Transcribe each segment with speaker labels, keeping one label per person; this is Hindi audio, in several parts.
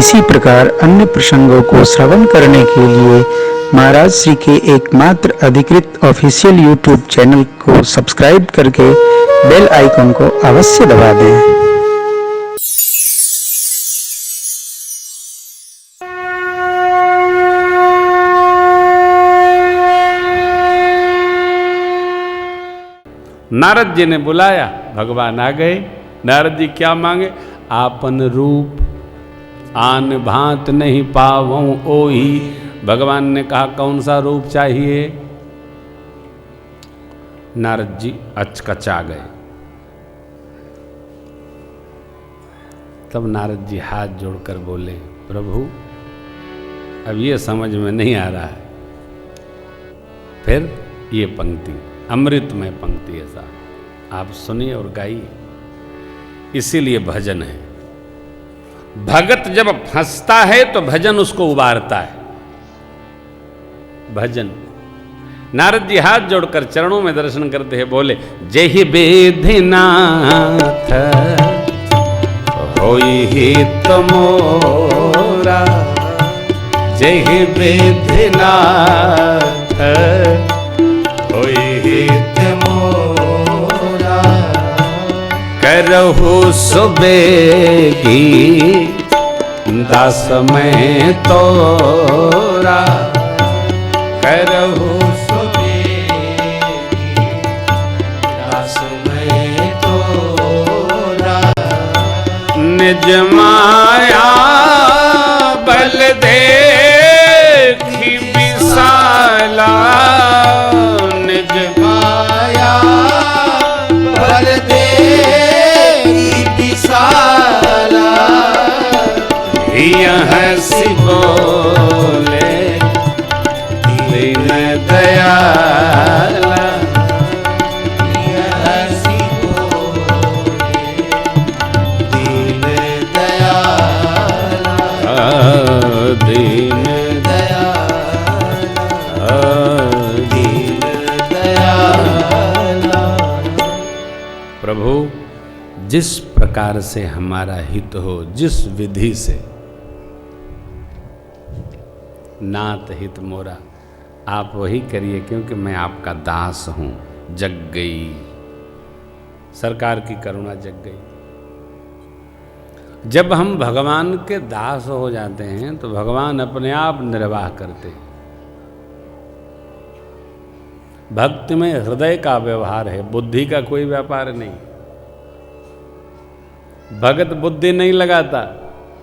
Speaker 1: इसी प्रकार अन्य प्रसंगों को श्रवण करने के लिए महाराज श्री के एकमात्र अधिकृत ऑफिशियल यूट्यूब चैनल को सब्सक्राइब करके बेल आइकन को अवश्य दबा दें।
Speaker 2: नारद जी ने बुलाया, भगवान आ गए। नारद जी क्या मांगे? आपन रूप आन भांत नहीं पावऊं ओही। भगवान ने कहा कौन सा रूप चाहिए? नारद जी अचकचा गए। तब नारद जी हाथ जोड़कर बोले, प्रभु अब ये समझ में नहीं आ रहा है। फिर ये पंक्ति, अमृतमय पंक्ति ऐसा आप सुनिए और गाइए। इसीलिए भजन है। भगत जब फंसता है तो भजन उसको उबारता है। भजन। नारद जी हाथ जोड़कर चरणों में दर्शन करते हैं, बोले जेहि बेधिनाथ होई हित मोरा, जेहि बेधिनाथ होई हित मोरा, करहु सुबेगी दास में तोरा, करहु सुबेगी दास में तोरा, निज माया बल देखी विशाला, निज माया बल देखी विशाला, हंसी बोले दीन दयाला, हंसी बोले दीन दयाला, दीन दयाला, दीन दयाला। प्रभु जिस प्रकार से हमारा हित हो, जिस विधि से, नाथ हित मोरा, आप वही करिए क्योंकि मैं आपका दास हूं। जग गई सरकार की करुणा, जग गई। जब हम भगवान के दास हो जाते हैं तो भगवान अपने आप निर्वाह करते हैं। भक्ति में हृदय का व्यवहार है, बुद्धि का कोई व्यापार नहीं। भगत बुद्धि नहीं लगाता,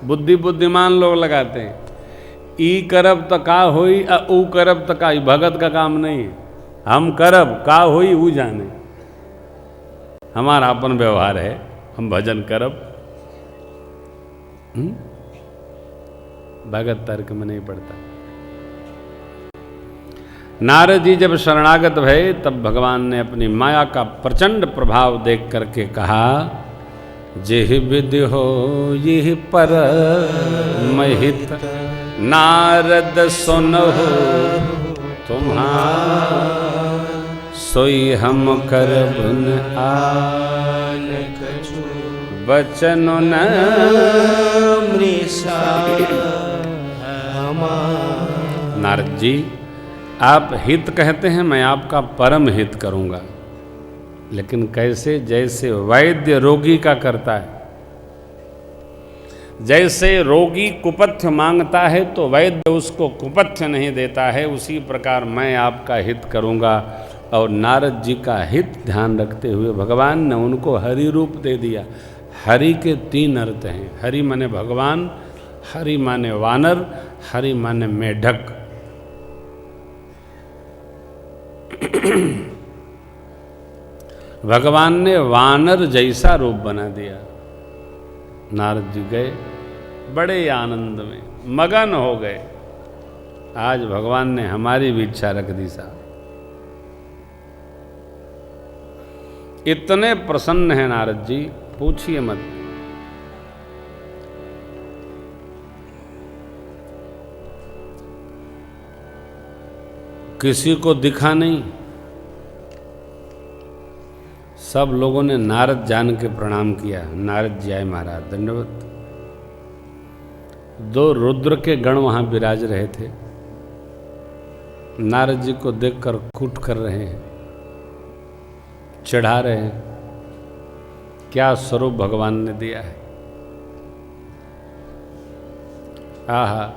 Speaker 2: बुद्धि बुद्धिमान लोग लगाते हैं। ई करब त का होई, ऊ करब त का, भगत का काम नहीं है। हम करब का होई ऊ जाने, हमारा अपन व्यवहार है, हम भजन करब। भगत तर्क में नहीं पड़ता। नारद जी जब शरणागत भये तब भगवान ने अपनी माया का प्रचंड प्रभाव देख करके कहा, जेहि विधि हो यह पर महित, नारद सुनहु तुम्हारा, सोई हम करबन आन कछु, बचन न मृषा। नारद जी आप हित कहते हैं, मैं आपका परम हित करूंगा, लेकिन कैसे? जैसे वैद्य रोगी का करता है। जैसे रोगी कुपथ्य मांगता है तो वैद्य उसको कुपथ्य नहीं देता है, उसी प्रकार मैं आपका हित करूंगा। और नारद जी का हित ध्यान रखते हुए भगवान ने उनको हरि रूप दे दिया। हरि के 3 अर्थ हैं। हरि माने भगवान, हरि माने वानर, हरि माने मेढक। भगवान ने वानर जैसा रूप बना दिया। नारद जी गए बड़े आनंद में, मगन हो गए। आज भगवान ने हमारी भी इच्छा रख दी साहब। इतने प्रसन्न हैं नारद जी, पूछिए मत। किसी को दिखा नहीं, सब लोगों ने नारद जान के प्रणाम किया। नारद जी आए, महाराज दंडवत। दो रुद्र के गण वहां विराज रहे थे। नारद जी को देखकर कूट कर रहे हैं, चढ़ा रहे हैं। क्या स्वरूप भगवान ने दिया है। आहा,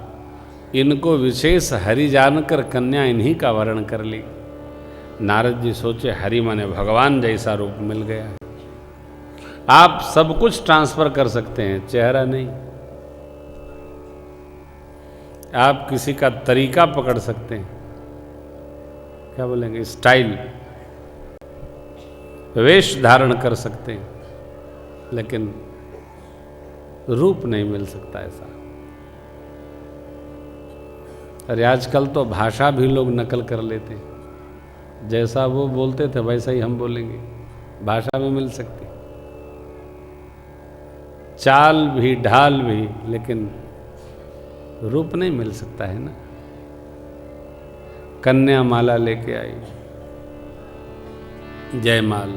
Speaker 2: इनको विशेष हरि जानकर कन्या इन्हीं का वर्ण कर ली। नारद जी सोचे हरि माने भगवान जैसा रूप मिल गया। आप सब कुछ ट्रांसफर कर सकते हैं, चेहरा नहीं। आप किसी का तरीका पकड़ सकते हैं, क्या बोलेंगे, स्टाइल, वेश धारण कर सकते हैं, लेकिन रूप नहीं मिल सकता ऐसा। अरे आजकल तो भाषा भी लोग नकल कर लेते हैं। जैसा वो बोलते थे वैसा ही हम बोलेंगे, भाषा भी मिल सकती, चाल भी ढाल भी, लेकिन रूप नहीं मिल सकता है ना। कन्या माला लेके आई, जयमाल।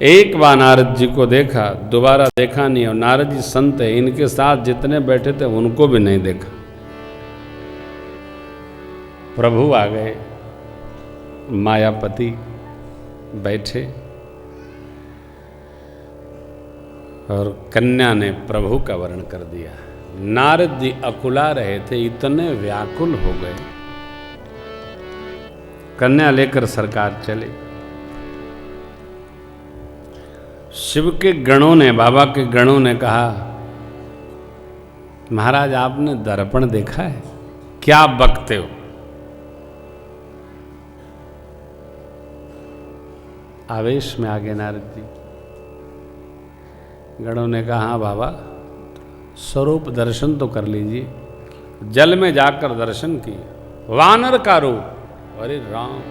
Speaker 2: एक बार नारद जी को देखा, दोबारा देखा नहीं। और नारद जी संत है, इनके साथ जितने बैठे थे उनको भी नहीं देखा। प्रभु आ गए, मायापति बैठे और कन्या ने प्रभु का वर्ण कर दिया। नारद जी अकुला रहे थे, इतने व्याकुल हो गए। कन्या लेकर सरकार चले। शिव के गणों ने, बाबा के गणों ने कहा, महाराज आपने दर्पण देखा है, क्या बकते हो। आवेश में आ गए नारद जी। गणों ने कहा, हाँ बाबा, स्वरूप दर्शन तो कर लीजिए। जल में जाकर दर्शन किए, वानर का रूप। अरे राम,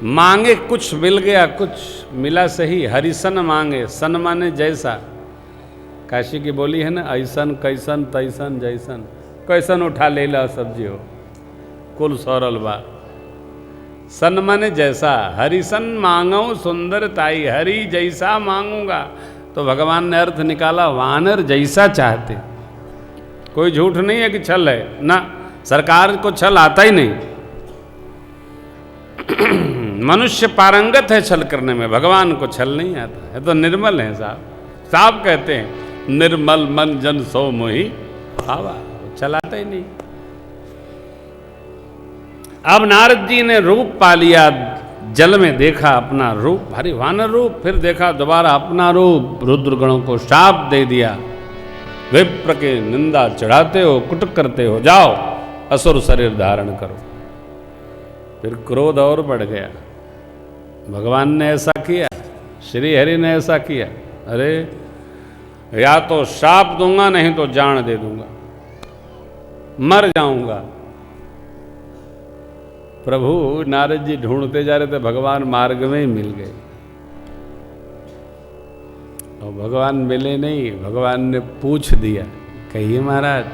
Speaker 2: मांगे कुछ मिल गया, कुछ मिला सही। हरिसन मांगे, सन माने जैसा। काशी की बोली है ना, ऐसन कैसन तैसन जैसन। कैसन उठा ले ला सब्जी हो, कुल सौरल बा। सन माने जैसा, हरिसन मांगो सुंदर ताई, हरि जैसा मांगूंगा। तो भगवान ने अर्थ निकाला, वानर जैसा चाहते। कोई झूठ नहीं है कि छल है ना, सरकार को छल आता ही नहीं। मनुष्य पारंगत है छल करने में, भगवान को छल नहीं आता है। तो निर्मल है साहब, साहब कहते हैं निर्मल मन जन सो मोही भावा, छल आता ही नहीं। अब नारद जी ने रूप पा लिया, जल में देखा अपना रूप, हरि वानर रूप। फिर देखा दोबारा अपना रूप, रुद्रगणों को शाप दे दिया, विप्र के निंदा चढ़ाते हो, कुटुक करते हो, जाओ असुर शरीर धारण करो। फिर क्रोध और बढ़ गया। भगवान ने ऐसा किया, श्री हरि ने ऐसा किया। अरे या तो शाप दूंगा, नहीं तो जान दे दूंगा, मर जाऊंगा। प्रभु नारद जी ढूंढते जा रहे थे, भगवान मार्ग में ही मिल गए। और भगवान मिले नहीं, भगवान ने पूछ दिया, कहिए महाराज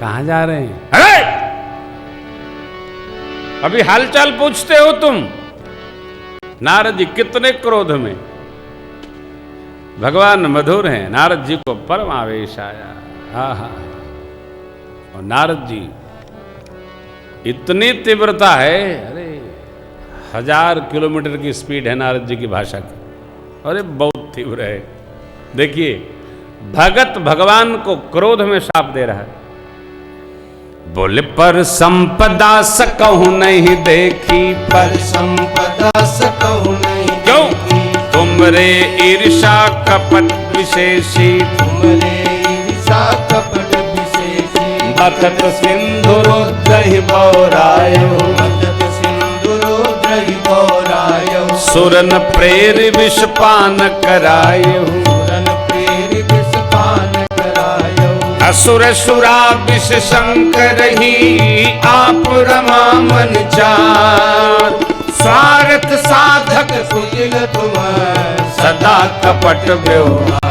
Speaker 2: कहाँ जा रहे हैं। अरे अभी हालचाल पूछते हो तुम। नारद जी कितने क्रोध में। भगवान मधुर हैं, नारद जी को परम आवेश आया। हा हा। और नारद जी इतनी तीव्रता है, अरे 1000 किलोमीटर की स्पीड है नारद जी की भाषा की। अरे बहुत तीव्र है। देखिए, भगत भगवान को क्रोध में शाप दे रहा है। बोले पर संपदा सकहु नहीं देखी,
Speaker 3: पर संपदा सकहु नहीं
Speaker 2: क्यों
Speaker 3: देखी।
Speaker 2: तुमरे ईर्षा कपट विशेषी,
Speaker 3: तुमरे ईर्षा कपट विशेषी।
Speaker 2: मथत सिंधुरोद्रहि बौरायो,
Speaker 3: मथत सिंधुरोद्रहि बौरायो।
Speaker 2: सुरन प्रेर विषपान करायो,
Speaker 3: सुरन प्रेर विषपान करायो।
Speaker 2: असुर सुरा विष शंकर ही, आप रमा मन चार।
Speaker 3: स्वार्थ साधक कुटिल तुम,
Speaker 2: सदा कपट व्यवहार।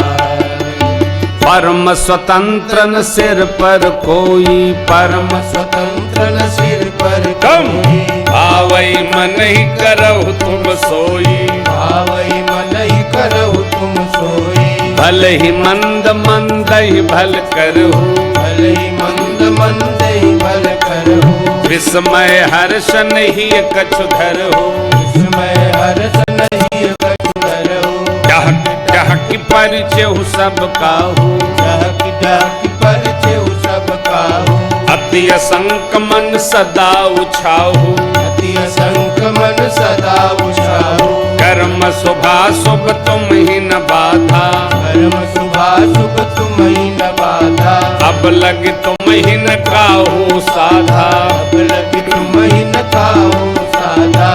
Speaker 2: परम स्वतंत्र न सिर पर कोई, परम
Speaker 3: स्वतंत्र न सिर पर
Speaker 2: कम
Speaker 3: कोई।
Speaker 2: आवई मन ही करहु तुम सोई।
Speaker 3: आवई मन ही करहु तुम सोई।
Speaker 2: भल ही मंद मंद ही भल करहु,
Speaker 3: भले ही मंद मंद ही भल करहु,
Speaker 2: विस्मय हर्ष नहीं कछु धरहु,
Speaker 3: विस्मय हर्ष नहीं कछु धरहु,
Speaker 2: डहक डहक परिचयु सब काहू,
Speaker 3: डहक डहक परिचयु सब काहू,
Speaker 2: अति असंक मन सदा उछाहू,
Speaker 3: अति असंक मन सदा उछाहू,
Speaker 2: कर्म शुभा शुभ तुम ही न बाधा,
Speaker 3: कर्म शुभा शुभ तुम ही न बाधा,
Speaker 2: अब लग तुम ही न काहू साधा,
Speaker 3: अब लग तुम ही न काहू साधा,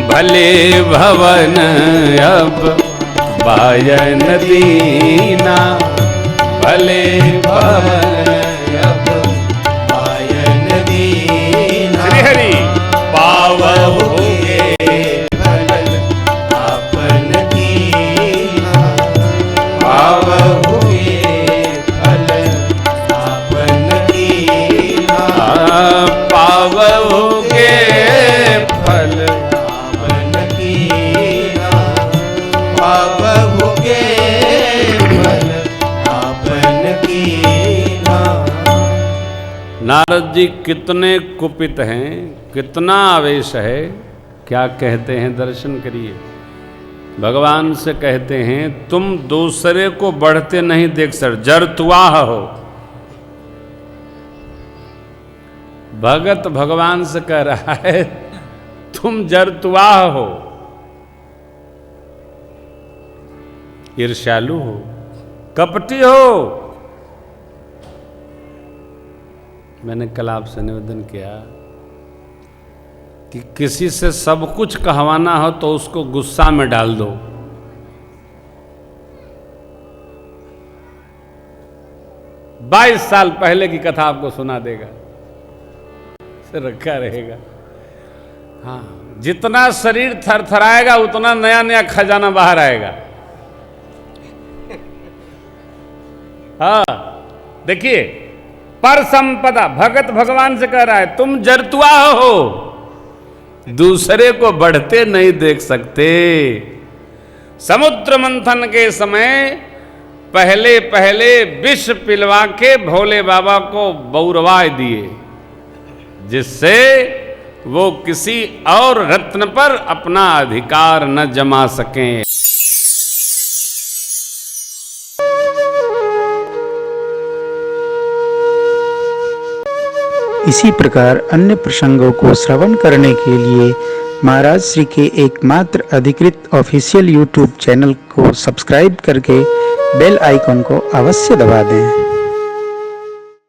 Speaker 2: भले भवन अब बायन दीना, भले भवन
Speaker 3: अब बायन दीना,
Speaker 2: श्री हरि पावहु
Speaker 3: भलन आपन कीना, पावहु भलन आपन कीना,
Speaker 2: पावहु के फल
Speaker 3: आपन कीना, पावहु भलन आपन कीना।
Speaker 2: नारद जी कितने कुपित हैं, कितना आवेश है, क्या कहते हैं दर्शन करिए। भगवान से कहते हैं तुम दूसरे को बढ़ते नहीं देख सकते, जरतुआह हो। भगत भगवान से कह रहा है तुम जरतुआह हो, ईर्ष्यालु हो, कपटी हो। मैंने कल आपसे निवेदन किया कि किसी से सब कुछ कहवाना हो तो उसको गुस्सा में डाल दो, बाईस साल पहले की कथा आपको सुना देगा, से रखा रहेगा। हाँ, जितना शरीर थरथराएगा उतना नया नया खजाना बाहर आएगा। हाँ, देखिए, पर संपदा भगत भगवान से कह रहा है तुम जरतुआ हो, दूसरे को बढ़ते नहीं देख सकते। समुद्र मंथन के समय पहले पहले विष पिलवा के भोले बाबा को बौरवा दिए, जिससे वो किसी और रत्न पर अपना अधिकार न जमा सकें।
Speaker 1: इसी प्रकार अन्य प्रसंगों को श्रवण करने के लिए महाराज श्री के एकमात्र अधिकृत ऑफिशियल यूट्यूब चैनल को सब्सक्राइब करके बेल आइकन को अवश्य दबा दें।